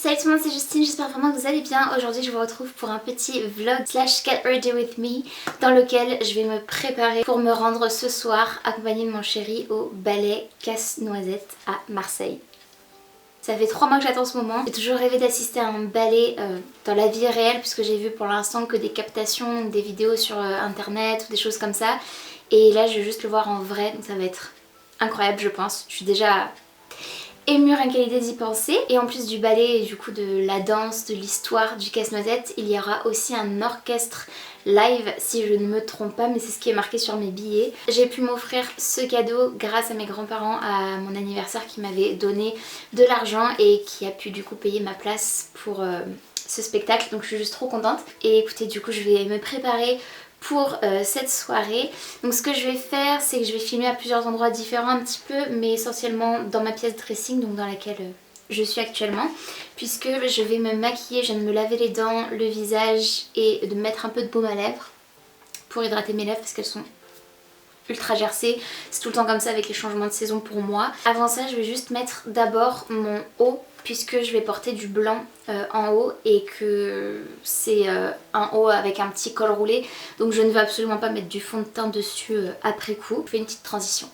Salut tout le monde, c'est Justine, j'espère vraiment que vous allez bien. Aujourd'hui je vous retrouve pour un petit vlog slash get ready with me dans lequel je vais me préparer pour me rendre ce soir accompagnée de mon chéri au ballet Casse-Noisette à Marseille. Ça fait 3 mois que j'attends ce moment. J'ai toujours rêvé d'assister à un ballet dans la vie réelle puisque j'ai vu pour l'instant que des captations, des vidéos sur internet ou des choses comme ça. Et là je vais juste le voir en vrai, donc ça va être incroyable je pense. Je suis déjà émue rien qu'à l'idée d'y penser. Et en plus du ballet et du coup de la danse, de l'histoire du Casse-Noisette, il y aura aussi un orchestre live si je ne me trompe pas, mais c'est ce qui est marqué sur mes billets. J'ai pu m'offrir ce cadeau grâce à mes grands-parents à mon anniversaire qui m'avaient donné de l'argent et qui a pu du coup payer ma place pour ce spectacle, donc je suis juste trop contente. Et écoutez, du coup je vais me préparer pour cette soirée. Donc ce que je vais faire, c'est que je vais filmer à plusieurs endroits différents un petit peu, mais essentiellement dans ma pièce dressing, donc dans laquelle je suis actuellement, puisque je vais me maquiller, je viens de me laver les dents, le visage et de mettre un peu de baume à lèvres pour hydrater mes lèvres parce qu'elles sont ultra gercées. C'est tout le temps comme ça avec les changements de saison pour moi. Avant ça, je vais juste mettre d'abord mon haut puisque je vais porter du blanc en haut et que c'est un haut avec un petit col roulé, donc je ne veux absolument pas mettre du fond de teint dessus après coup. Je fais une petite transition.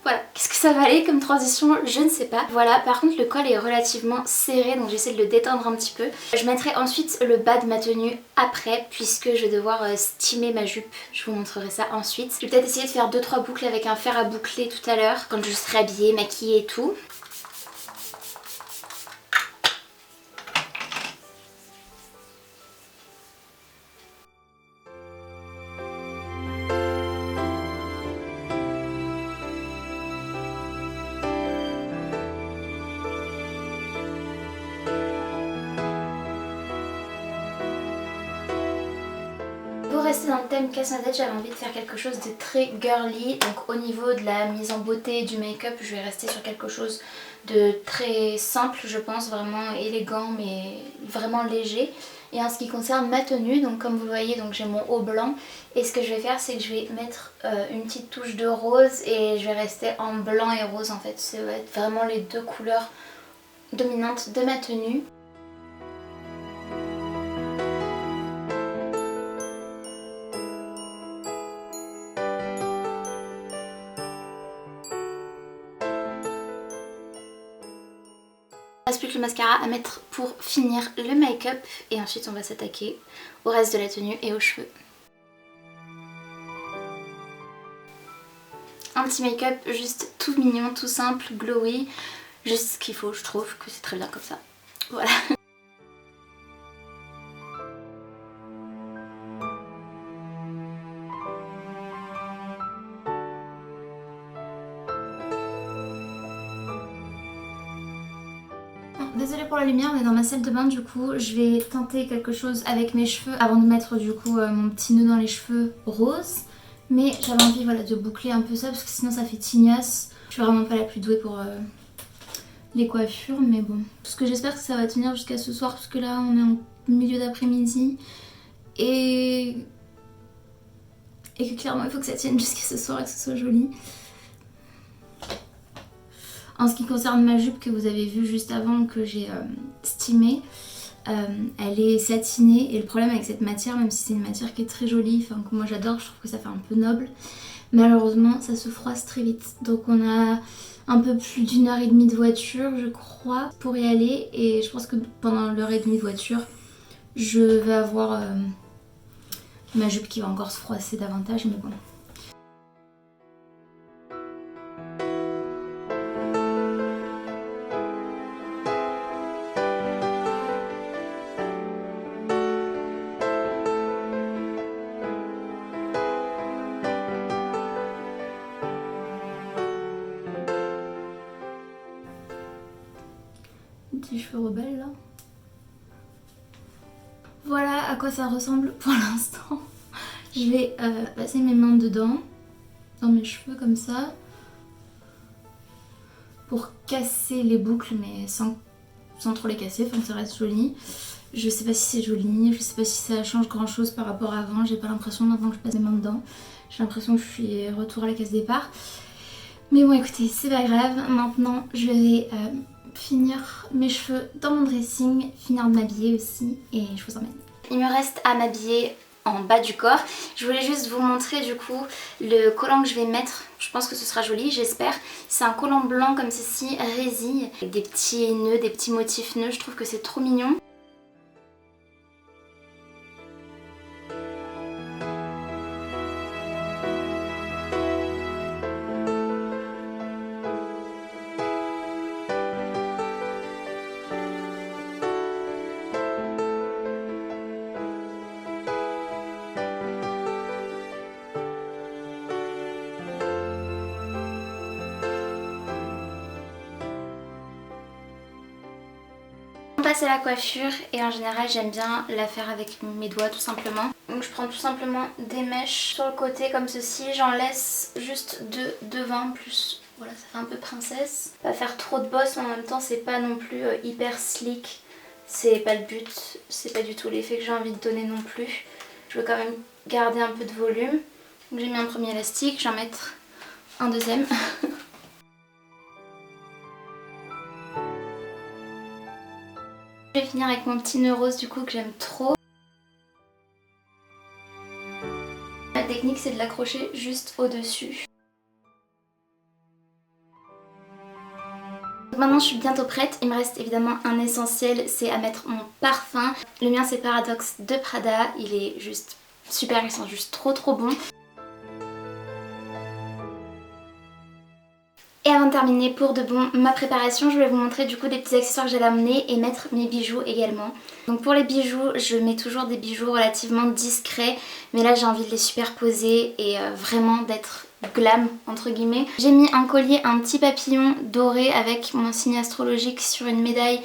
Voilà, qu'est-ce que ça va aller comme transition? Je ne sais pas. Voilà, par contre le col est relativement serré, donc j'essaie de le détendre un petit peu. Je mettrai ensuite le bas de ma tenue après, puisque je vais devoir steamer ma jupe. Je vous montrerai ça ensuite. Je vais peut-être essayer de faire 2-3 boucles avec un fer à boucler tout à l'heure, quand je serai habillée, maquillée et tout. Pour rester dans le thème Casse-Noisette, j'avais envie de faire quelque chose de très girly. Donc au niveau de la mise en beauté du make-up, je vais rester sur quelque chose de très simple, je pense, vraiment élégant mais vraiment léger. Et en ce qui concerne ma tenue, donc comme vous le voyez, donc j'ai mon haut blanc. Et ce que je vais faire, c'est que je vais mettre une petite touche de rose et je vais rester en blanc et rose en fait. Ça va être vraiment les deux couleurs dominantes de ma tenue. Il ne reste plus que le mascara à mettre pour finir le make-up et ensuite on va s'attaquer au reste de la tenue et aux cheveux. Un petit make-up juste tout mignon, tout simple, glowy, juste ce qu'il faut, je trouve que c'est très bien comme ça. Voilà. Désolée pour la lumière, on est dans ma salle de bain, du coup je vais tenter quelque chose avec mes cheveux avant de mettre du coup mon petit nœud dans les cheveux rose. Mais j'avais envie voilà, de boucler un peu ça parce que sinon ça fait tignasse. Je suis vraiment pas la plus douée pour les coiffures, mais bon. Ce que j'espère que ça va tenir jusqu'à ce soir parce que là on est en milieu d'après-midi et que clairement il faut que ça tienne jusqu'à ce soir et que ce soit joli. En ce qui concerne ma jupe que vous avez vue juste avant que j'ai steamée, elle est satinée et le problème avec cette matière, même si c'est une matière qui est très jolie, enfin que moi j'adore, je trouve que ça fait un peu noble, malheureusement ça se froisse très vite. Donc on a un peu plus d'1h30 de voiture je crois pour y aller et je pense que pendant l'heure et demie de voiture je vais avoir ma jupe qui va encore se froisser davantage, mais bon. Petits cheveux rebelles là. Voilà à quoi ça ressemble pour l'instant. Je vais passer mes mains dedans, dans mes cheveux comme ça, pour casser les boucles mais sans trop les casser, enfin que ça reste joli. Je sais pas si c'est joli, je sais pas si ça change grand chose par rapport à avant, j'ai pas l'impression maintenant que je passe mes mains dedans. J'ai l'impression que je suis retour à la case départ. Mais bon écoutez, c'est pas grave, maintenant je vais finir mes cheveux dans mon dressing, finir de m'habiller aussi et je vous emmène. Il me reste à m'habiller en bas du corps. Je voulais juste vous montrer du coup le collant que je vais mettre. Je pense que ce sera joli, j'espère. C'est un collant blanc comme ceci, résille, avec des petits nœuds, des petits motifs nœuds. Je trouve que c'est trop mignon. On passe à la coiffure et en général j'aime bien la faire avec mes doigts tout simplement. Donc je prends tout simplement des mèches sur le côté comme ceci, j'en laisse juste deux devant plus, voilà ça fait un peu princesse. Pas faire trop de boss mais en même temps c'est pas non plus hyper slick, c'est pas le but, c'est pas du tout l'effet que j'ai envie de donner non plus. Je veux quand même garder un peu de volume. Donc j'ai mis un premier élastique, je vais en mettre un deuxième. Je vais finir avec mon petit nœud rose du coup que j'aime trop. La technique c'est de l'accrocher juste au-dessus. Maintenant je suis bientôt prête, il me reste évidemment un essentiel, c'est à mettre mon parfum. Le mien c'est Paradoxe de Prada, il est juste super, il sent juste trop bon. Et avant de terminer pour de bon ma préparation, je vais vous montrer du coup des petits accessoires que j'allais amener et mettre mes bijoux également. Donc pour les bijoux, je mets toujours des bijoux relativement discrets, mais là j'ai envie de les superposer et vraiment d'être glam entre guillemets. J'ai mis un collier, un petit papillon doré avec mon signe astrologique sur une médaille.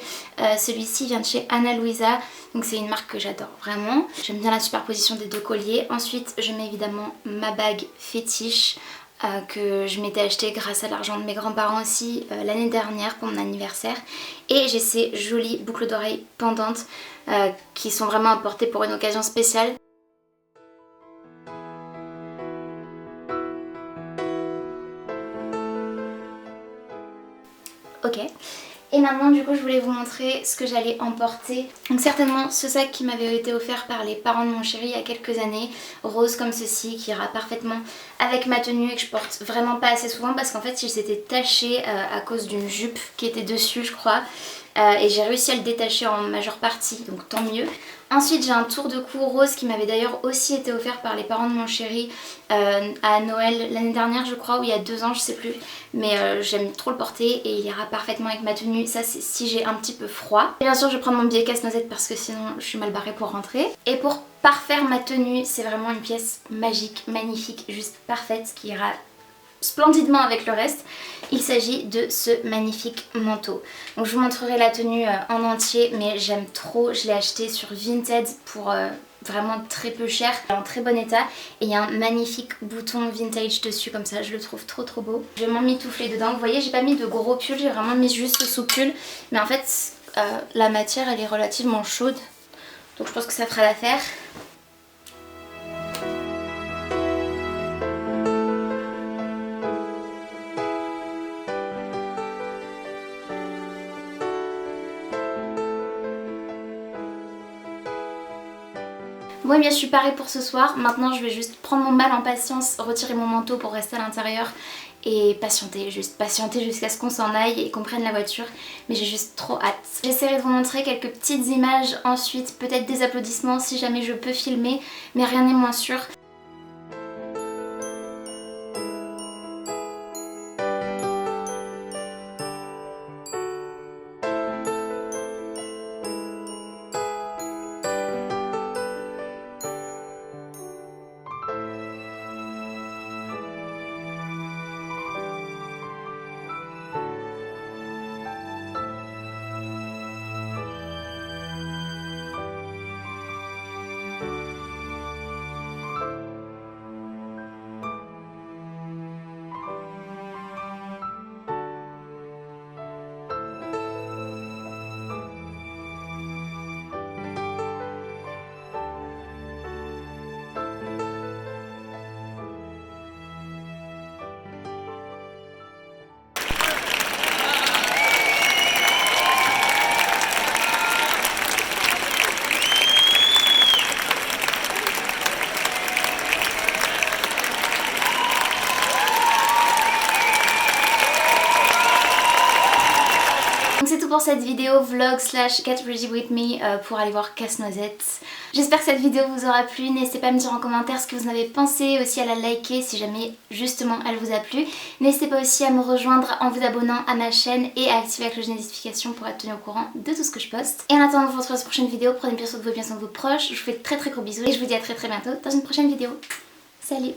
Celui-ci vient de chez Ana Luisa, donc c'est une marque que j'adore vraiment. J'aime bien la superposition des deux colliers. Ensuite je mets évidemment ma bague fétiche. Que je m'étais acheté grâce à l'argent de mes grands-parents aussi l'année dernière pour mon anniversaire. Et j'ai ces jolies boucles d'oreilles pendantes qui sont vraiment apportées pour une occasion spéciale. Ok. Et maintenant du coup je voulais vous montrer ce que j'allais emporter. Donc certainement ce sac qui m'avait été offert par les parents de mon chéri il y a quelques années, rose comme ceci, qui ira parfaitement avec ma tenue et que je porte vraiment pas assez souvent parce qu'en fait il s'était taché à cause d'une jupe qui était dessus je crois. Et j'ai réussi à le détacher en majeure partie, donc tant mieux. Ensuite j'ai un tour de cou rose qui m'avait d'ailleurs aussi été offert par les parents de mon chéri à Noël l'année dernière je crois, ou il y a 2 ans je sais plus. Mais j'aime trop le porter et il ira parfaitement avec ma tenue, ça c'est si j'ai un petit peu froid. Et bien sûr je vais prendre mon billet casse-noisette parce que sinon je suis mal barrée pour rentrer. Et pour parfaire ma tenue, c'est vraiment une pièce magique, magnifique, juste parfaite qui ira splendidement avec le reste. Il s'agit de ce magnifique manteau. Donc je vous montrerai la tenue en entier mais j'aime trop, je l'ai acheté sur Vinted pour vraiment très peu cher, en très bon état et il y a un magnifique bouton vintage dessus comme ça, je le trouve trop beau. Je vais m'emmitoufler dedans, vous voyez j'ai pas mis de gros pull, j'ai vraiment mis juste sous pull mais en fait la matière elle est relativement chaude donc je pense que ça fera l'affaire. Bon et bien je suis parée pour ce soir, maintenant je vais juste prendre mon mal en patience, retirer mon manteau pour rester à l'intérieur et patienter, juste patienter jusqu'à ce qu'on s'en aille et qu'on prenne la voiture. Mais j'ai juste trop hâte. J'essaierai de vous montrer quelques petites images ensuite, peut-être des applaudissements si jamais je peux filmer, mais rien n'est moins sûr. tout pour cette vidéo vlog slash get ready with me pour aller voir Casse-Noisette. J'espère que cette vidéo vous aura plu, n'hésitez pas à me dire en commentaire ce que vous en avez pensé, aussi à la liker si jamais justement elle vous a plu. N'hésitez pas aussi à me rejoindre en vous abonnant à ma chaîne et à activer la cloche de notification pour être tenu au courant de tout ce que je poste. Et en attendant de vous retrouver dans cette prochaine vidéo, prenez bien soin de vous et bien soin de vos proches, je vous fais de très gros bisous et je vous dis à très bientôt dans une prochaine vidéo. Salut!